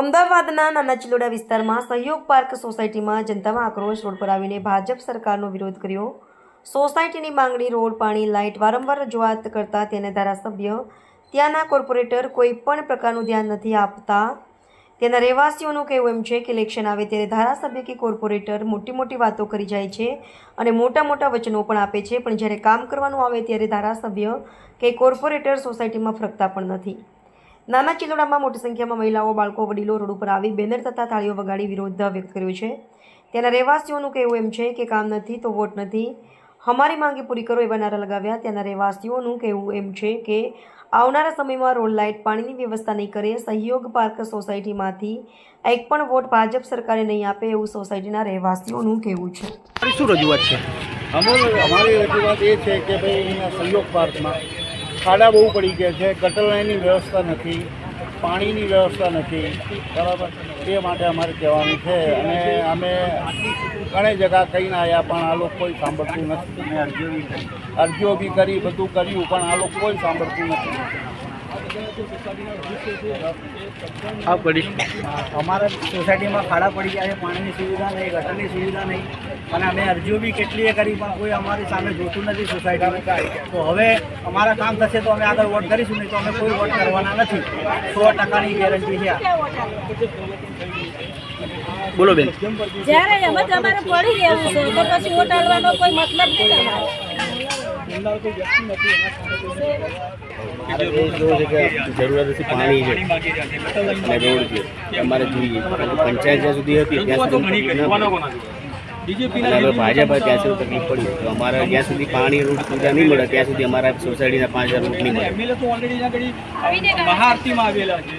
અમદાવાદના નાના ચિલોડા વિસ્તારમાં સહયોગ પાર્ક સોસાયટીમાં જનતામાં આક્રોશ. રોડ પર આવીને ભાજપ સરકારનો વિરોધ કર્યો. સોસાયટીની માંગણી, રોડ, પાણી, લાઇટ વારંવાર રજૂઆત કરતા તેને ધારાસભ્ય, ત્યાંના કોર્પોરેટર કોઈ પણ પ્રકારનું ધ્યાન નથી આપતા. ત્યાંના રહેવાસીઓનું કહેવું એમ છે કે ઇલેક્શન આવે ત્યારે ધારાસભ્ય કે કોર્પોરેટર મોટી મોટી વાતો કરી જાય છે અને મોટા મોટા વચનો પણ આપે છે, પણ જ્યારે કામ કરવાનું આવે ત્યારે ધારાસભ્ય કે કોર્પોરેટર સોસાયટીમાં ફરકતા પણ નથી. નાના ચિલોડામાં મોટી સંખ્યામાં મહિલાઓ, બાળકો, વડીલો રોડ ઉપર આવી બેનર તથા તાળીઓ વગાડી વિરોધ વ્યક્ત કર્યો છે. ત્યાંના રહેવાસીઓનું કહેવું એમ છે કે કામ નથી તો વોટ નથી, અમારી માંગે પૂરી કરો એવા નારા લગાવ્યા. ત્યાંના રહેવાસીઓનું કહેવું એમ છે કે આવનારા સમયમાં રોડ, લાઇટ, પાણીની વ્યવસ્થા નહીં કરે. સહયોગ પાર્ક સોસાયટીમાંથી એક પણ વોટ ભાજપ સરકારે નહીં આપે એવું સોસાયટીના રહેવાસીઓનું કહેવું છે. શું રજૂઆત છે? અમારી રજૂઆત એ છે કે ભાઈ અહીંયા સહયોગ પાર્કમાં ખાડા બહુ પડી ગયા છે, ગટર લાઈનની વ્યવસ્થા નથી, પાણીની વ્યવસ્થા નથી, બરાબર. એ માટે અમારે કહેવાનું છે અને અમે ઘણી જગ્યા કહીને આવ્યા પણ આ લોકો કોઈ સાંભળતું નથી. અરજીઓ બી કરી, બધું કર્યું પણ આ લોકો કોઈ સાંભળતું નથી. અમારા સોસાયટીમાં ખાડા પડી ગયા છે, પાણીની સુવિધા નહીં, ગટરની સુવિધા નહીં અને અમે અરજીઓ બી કેટલીય કરી પણ કોઈ અમારી સામે જોતું નથી સોસાયટીમાં. તો હવે અમારા કામ થશે તો અમે આગળ વોટ કરીશું, નહીં તો અમે કોઈ વોટ કરવાના નથી. 100%ની ગેરંટી છે. બોલો બેન. જ્યારે અમે તમારે પડી રહેવું છે તો પછી વોટ આલવાનો કોઈ મતલબ નહીં. જરૂરત હતી પાણી છે અને રોડ છે અમારે જોઈએ. પંચાયત જ્યાં સુધી હતી ત્યાં સુધી ભાજપ ત્યાં સુધી તકલીફ પડી. તો અમારે જ્યાં સુધી પાણી રોડ સુવિધા નહીં મળે ત્યાં સુધી અમારા સોસાયટીના 5000 રૂટ નહીં મળે. બહારથી આવેલા છે.